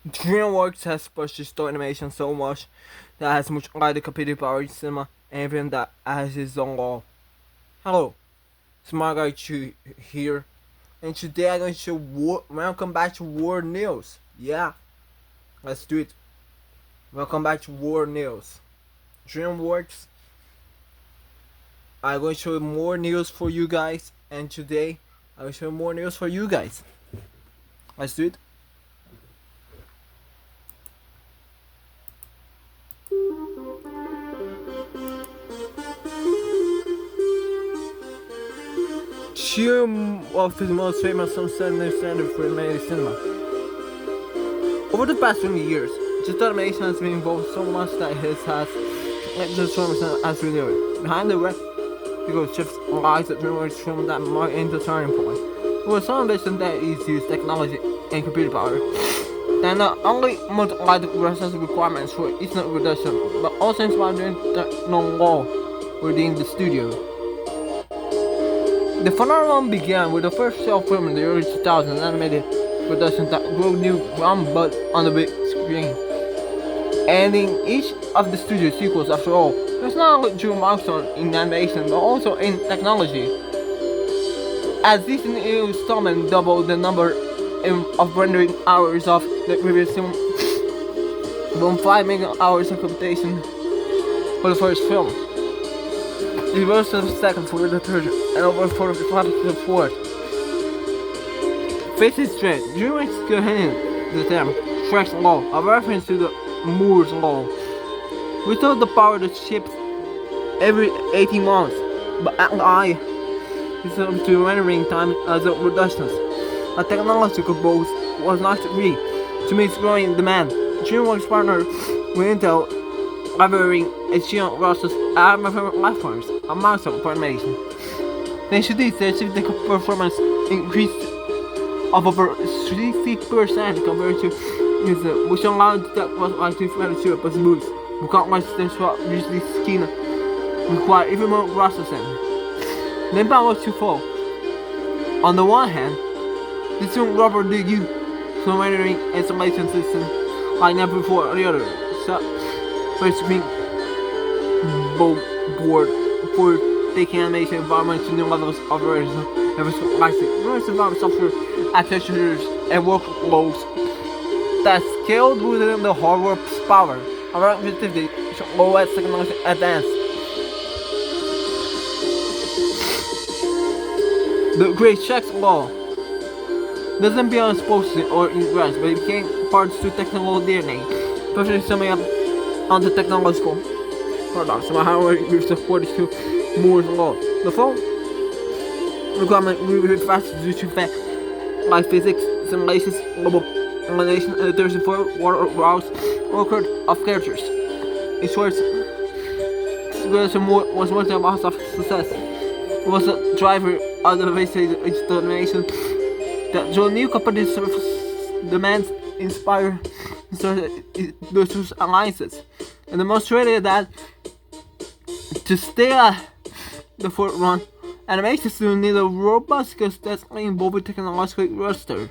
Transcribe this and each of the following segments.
Dreamworks has pushed story animation so much that has much wider computing power in cinema, and even that has its own law. Hello, Smart Guy Chu here, and today I'm going to welcome back to War News. Yeah, let's do it. Welcome back to War News. Dreamworks. I'm going to show more news for you guys, and today I will show more news for you guys. Let's do it. Two of the most famous standard for animated cinema. Over the past 20 years, digital animation has been involved so much that it has transformed as we knew it. Behind the because shifts lies that Dreamworks film that mark into turning point. It was so ambitious that it used technology and computer power. And not only multiplied the process requirements for each production, but also inspired the internal law within the studio. The phenomenon began with the first short film in the early 2000s animated production that grew new ground but on the big screen. And in each of the studio sequels, after all, there's not only true milestone in animation but also in technology. As this new installment doubled the number of rendering hours of the previous film, from 5 million hours of computation for the first film. The reverse of the second for the third, and over 45 to the fourth. Face it straight, Dreamworks coined the term Shrek-Law, a reference to the Moore's Law. We thought the power to ship every 18 months, but AI is to rendering time as a reductions. A technological boost was not free to meet growing demand. Dreamworks partnered with Intel, leveraging HCL Ross's platforms, a milestone for animation. Thanks to this, the achieved performance increased of over 60% compared to user, which allowed that was like 252 plus boost, because much than what usually skin require even more processing. The impact was twofold. On the one hand, this film properly used some rendering installation system like never before. On the other, first screen board for taking animation environment to new levels of realism. There was various environment software architectures and workloads that scaled within the hardware's power. Around 50 OS technology advanced. The Great Shrek-Law doesn't beyond exposure or ingress, but it became parts to technical DNA, especially summing up on the technological products. My hardware is supported to Moore's Law. The phone requirement will be faster due to fact like physics, simulations, global elimination, and the 34 water routes occurred of characters. In short, was one of the of success. It was a driver of the basic digital animation that drew new competitive surface demands, inspire those alliances, and demonstrated that to stay at the forefront, animation still need a robust, consistently involved technological roster.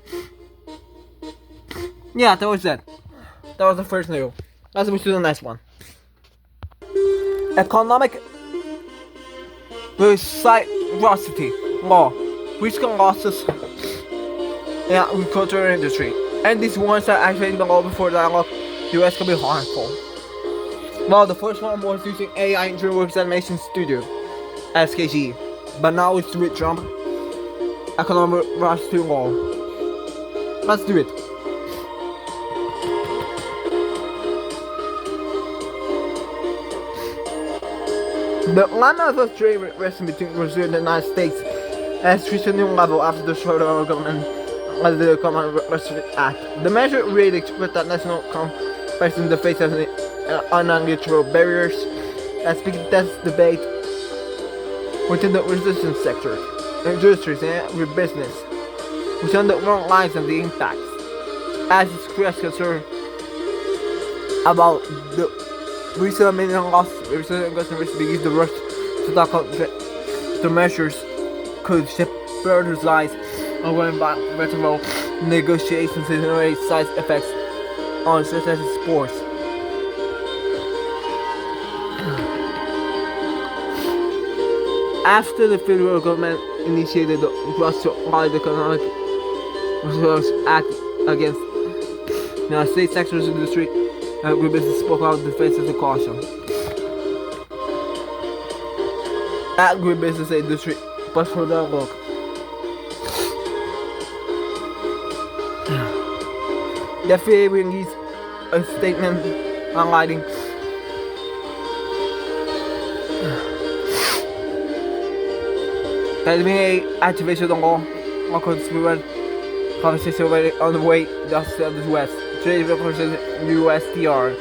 Yeah, that was it. That was the first news. Let's move to the next one. Economic reciprocity law, which can losses in the agricultural industry, and these ones are actually the law before dialogue. US can be harmful. Well, the first one was using AI in Dreamworks Animation Studio, SKG, but now it's with Trump. Economic reciprocity law. Let's do it. The line of trade relation between Brazil and the United States has reached a new level after the federal government of the Common Reciprocity Act. The measure really expressed that national competition in the face of unnatural barriers as big intense debate within the resistance sector, industries, and agribusiness, which on the wrong lines of the impacts, as expressed concern about the recent million losses. Recent customers believe the rush to tackle the measures could jeopardize ongoing environmental negotiations and generate side effects on such as sports. After the federal government initiated the Gross-to-Wide Economic Resource Act against the United States sectors of industry, agribusiness spoke out in defense of the caution. Agribusiness industry, but for the look. The FDA released a statement highlighting that the activation of the law according to conversation already on the way just to the West. Trade represents USDR.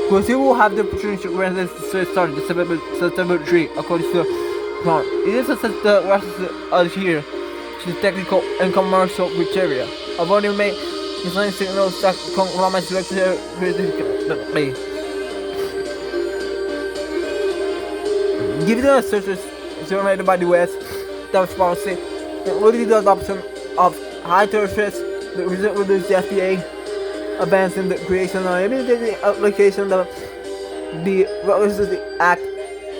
Brazil will have the opportunity to grant this start September 3, according to the plan. It is assessed the rest adhere to the technical and commercial criteria. Avoiding made design signals that compromise critically. Given the assertions generated by the US tariff policy, including the adoption of high tariffs, the result reduced the FDA advance in the creation of immediate application of the Regulatory Act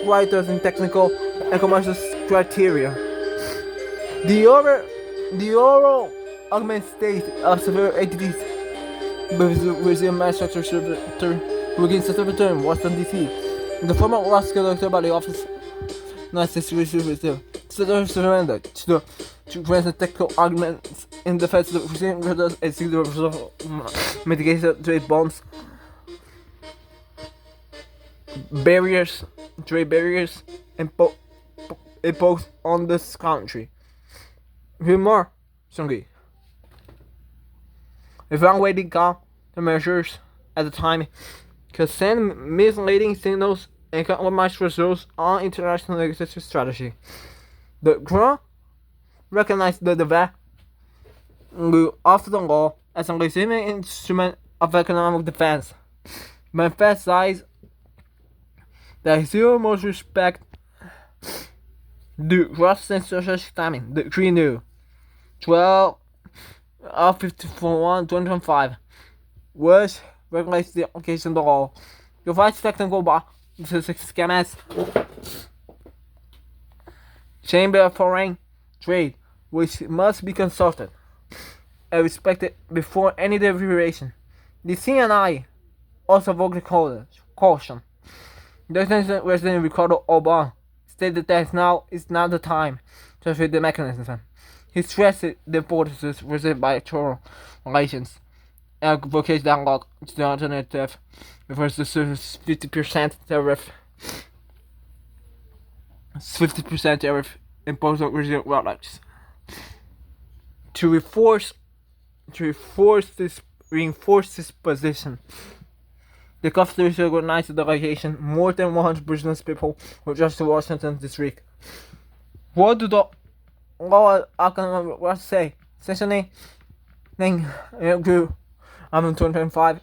writers in technical and commercial criteria. The overall argument state of severe entities Brazil manufacturer within September term, Washington DC. The former was conducted by the Office United States Brazil. Surrender to present technical arguments in defense of the Brazilian readers and seek the result of mitigation trade bonds, trade barriers imposed on this country. Hear more, Sungi. Evaluating countermeasures at the time could send misleading signals and compromise results on international legislative strategy. The Crown recognized the value of the law as a legitimate instrument of economic defense, but emphasized that zero most respect due trust and social timing. The decree new 12/54/2025 was regulates the application of the law, provides technical schematics, Chamber of Foreign Trade, which must be consulted and respected before any deliberation. The CNI also voted caution. The President Ricardo Obama stated that now is not the time to treat the mechanism. He stressed the importance of bilateral relations and advocates dialogue to the alternative refers to 50% tariff. 50% tariff imposed on Brazilian products. To reinforce this position, the Constitution organized the delegation. More than 100 business people were just to Washington this week. What do the law economic say? Essentially, thing 2025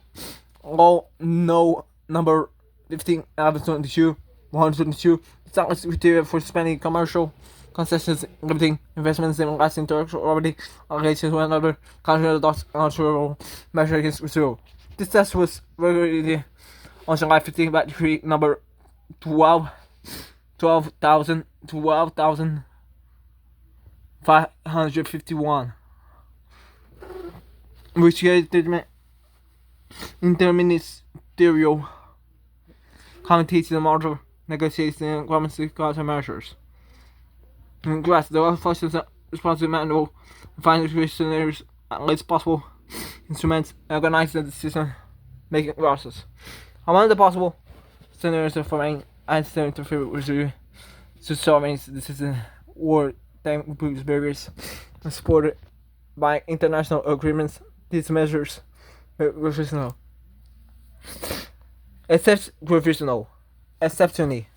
law no number 15 22 122 established criteria for spending commercial concessions, limiting investments in lasting intellectual property relations with another country adopts natural measure against Brazil. This test was regularly on July 15 by decree number 12,551, which created interministerial committee to monitor negotiations and government countermeasures. In grass, the law functions responsive manual and find scenarios at least possible instruments and organize the decision making process. Among the possible scenarios of foreign and state interference with Brazil to sovereign's decision or time improves barriers and supported by international agreements. These measures are provisional. Exceptionally,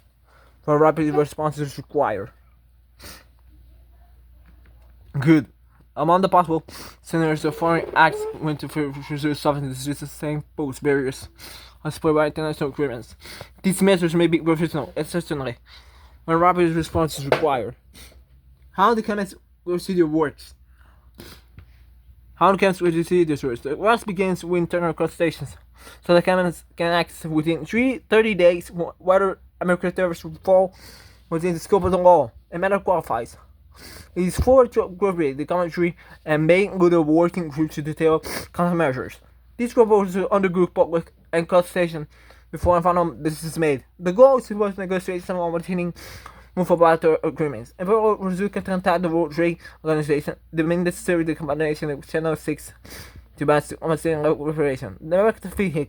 for rapid responses required. Good. Among the possible scenarios of foreign acts went to Brazil sovereignty decisions the same pose barriers as supported by international agreements. These measures may be provisional, exceptionally, when rapid response is required. How the Cabinet procedure works. How can we see this risk? The rust begins with internal crustaceans, so the cameras can act within 30 days whether American tariffs will fall within the scope of the law. A matter qualifies. It is forward to appropriate the commentary and make with a working group to detail countermeasures. These proposals are under group public and consultation before a final decision is made. The goal is to work negotiations on maintaining multilateral agreements. En we verzoeken tratar de World Trade Organization the necessary the combination of Channel 6 to balance the understanding of cooperation. The American fee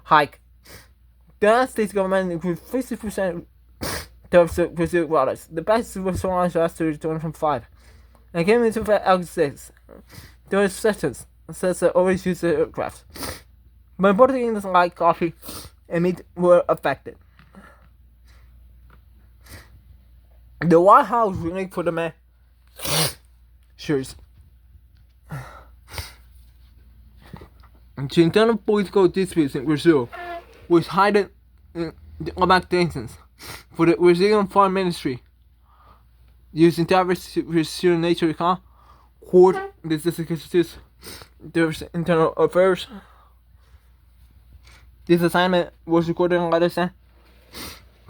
hike. The United States government includes 50% tariffs of Brazil waters. The price was so large last year 2005. And came into effect August 6. There were sessions, such as always used aircraft. But important things like coffee and meat were affected. The White House ruling for the measures to internal political disputes in Brazil was heightened diplomatic tensions for the Brazilian Foreign Ministry using tariffs to pursue nature court the executives their internal affairs. This assignment was recorded in letters sent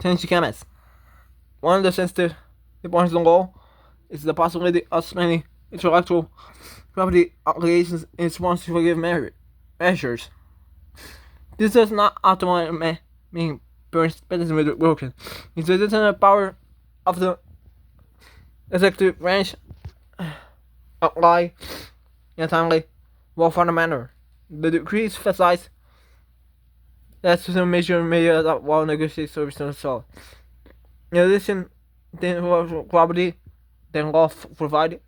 to chemists. One of the sensitive points of the law is the possibility of spending intellectual property obligations in response to forgive measures. This does not automatically mean participation with broken. It's the determined power of the executive branch apply in a timely, well-founded manner. The decree specifies that certain measure may adopt while negotiating service and so. In addition, the property then law provided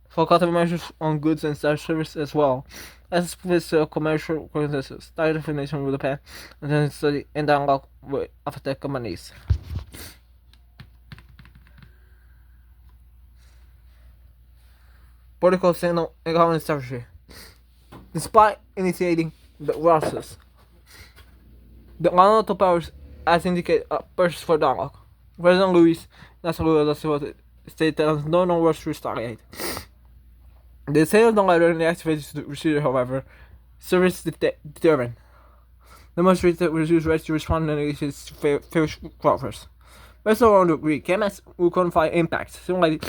for countermeasures on goods and services as well as with commercial consensus, direct definition with the pen, and then study and dialogue with affected companies. Political signal and government strategy. Despite initiating the process, the governmental powers as indicated a purchase for dialogue. President Luis Nassau da Silva stated that no one was to retaliate. The sale of the letter and the activated procedure, however, service determined. The most reduced rights to respond to negotiations to fair progress. Based on the agree, CMS will quantify impacts, simulate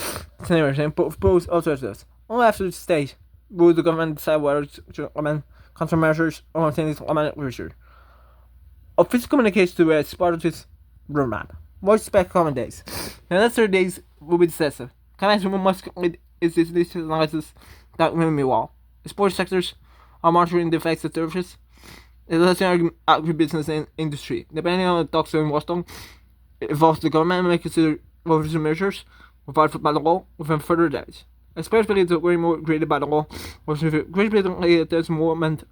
scenarios, and propose alternatives. Only after this stage will the government decide whether to implement countermeasures or maintain its implemented procedure. Official communication to as part of this roadmap. What expect common days? The next 30 days will be decisive. CMS must complete its analysis that will be well. Sports sectors are monitoring the effects of tariffs. It is agribusiness and industry. Depending on the talks in Washington, it involves the government may consider overseas measures provided by the law within further days. Especially the way more created by the law, or greatly there's movement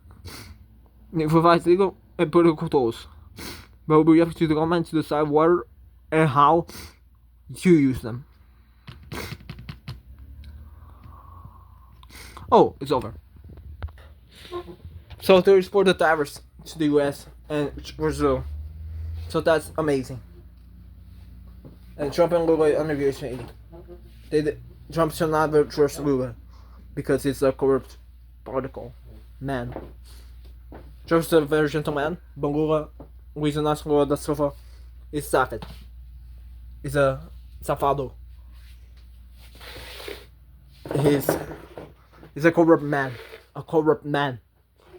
it provides legal and political tools. But it will be up to the government to decide where and how you use them. Oh, it's over. So they exported tariffs to the US and Brazil. So that's amazing. And Trump and Lula are negotiating. Trump should not trust Lula because he's a corrupt political man. Trump is a very gentle man, but Lula, Luis Inácio da Silva, is savage. He's a safado. He's a corrupt man. A corrupt man.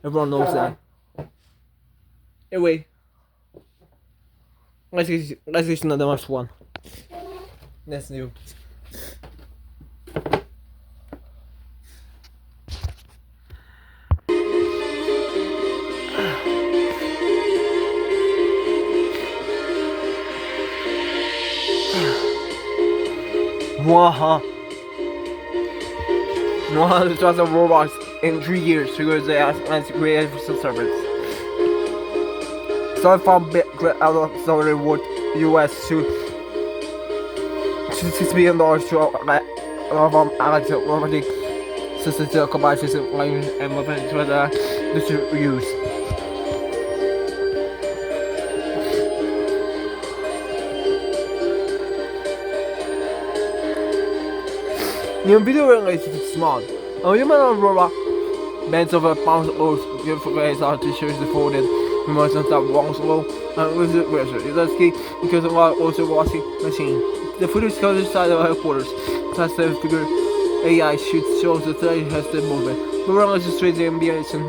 Everyone knows that. Anyway, let's get to the next one. That's new. Waha. One of the robots in 3 years because they have great servers. So from out of the world, US to $6 billion to Alex robotic systems to combine system language and movement to the use. Yung video related is small, A humanoid robot bends over pounds of oats, give for his out t-shirts defolded. We must not stop walking slow and lose it where it is key because of our also washing machine. The footage comes inside of headquarters. Class 7 figure AI shoots shows the threat has the movement. But we're just straight the ambience and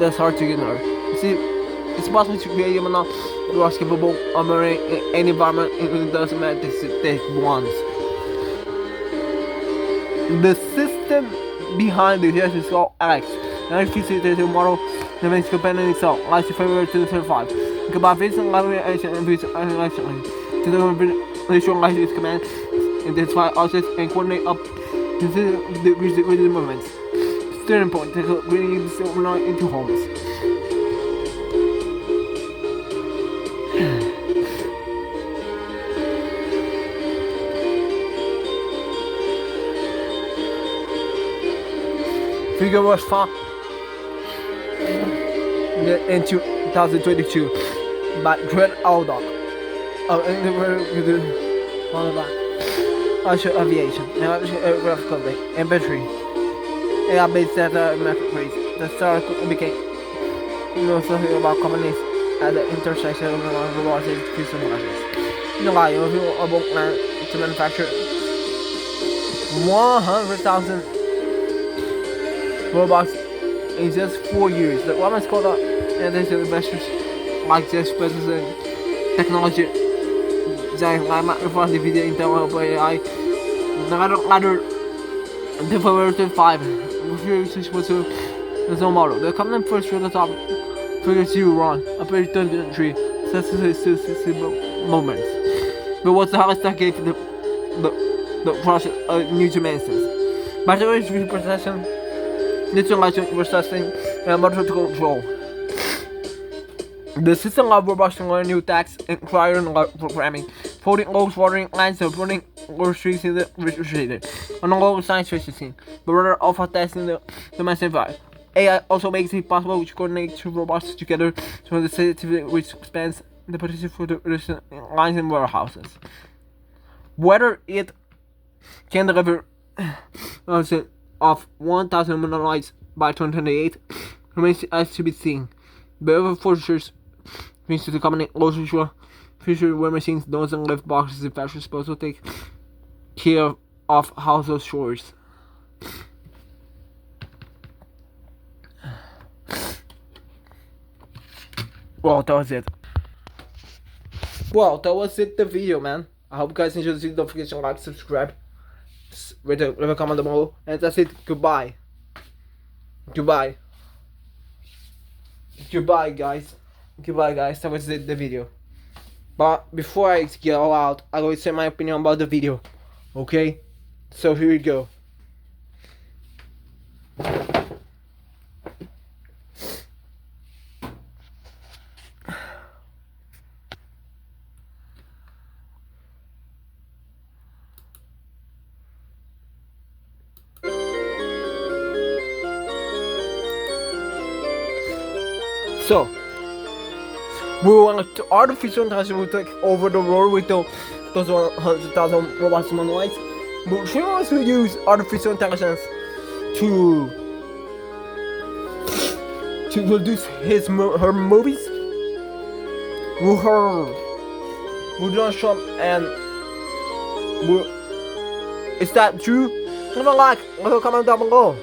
that's hard to ignore. You see, it's possible to create human who are capable of marrying in any environment, including those magnetic ones. The system behind the yes is called Alex. And if you see the model, the main companion itself, lies to February 2035. You can buy face and library action and visual animation. To the visualize its command, identify objects and coordinate up to the movements. Starting point, take a bringing the silver into homes. Figure was found in 2022 by Dread Aldog of Usher Aviation and Aircraft Company and Battery. AI based data metric rates. The star became something about companies at the intersection of robots and fuselage. In July, you will about to manufacture 100,000 robots in just 4 years. The woman's called up and there's investors like Jeff Bezos and technology giant like Microsoft, Nvidia, Intel, AI. Another February 25. Which was his own model. The company first read the top figure 0 run, a very 33 moments. But what's the highest that gave the process new dimensions? Battery representation, neutralizing, processing, and motor control. The system of robots can learn new tasks and require programming, folding loads, watering lines, and running groceries in the refrigerator. On a local science fiction, but rather alpha testing the massive vibe. AI also makes it possible to coordinate two robots together so the sensitivity which expands the potential for the lines in warehouses. Whether it can deliver of 1,000 monolytes by 2028 remains as to be seen. But other fortures means to the common logical future where machines doesn't lift boxes and fashion supposed to take care of household chores. Well, that was it. Well, that was it, the video, man. I hope you guys enjoyed the video. Don't forget to like, subscribe, leave a comment below, and that's it. Goodbye. Goodbye. Goodbye, guys. Goodbye, guys. That was it, the video. But before I go out, I will say my opinion about the video. Okay? So here we go. So, we want to artificial intelligence will take over the world with those 100,000 robots and humanoids. But she wants to use artificial intelligence to produce her movies with Donald Trump and is that true? Leave a like, leave a comment down below.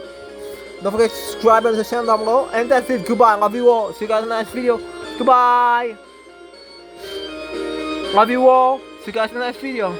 Don't forget to subscribe and the channel down below. And that's it. Goodbye. Love you all. See you guys in the next video. Goodbye. Love you all. See you guys in the next video.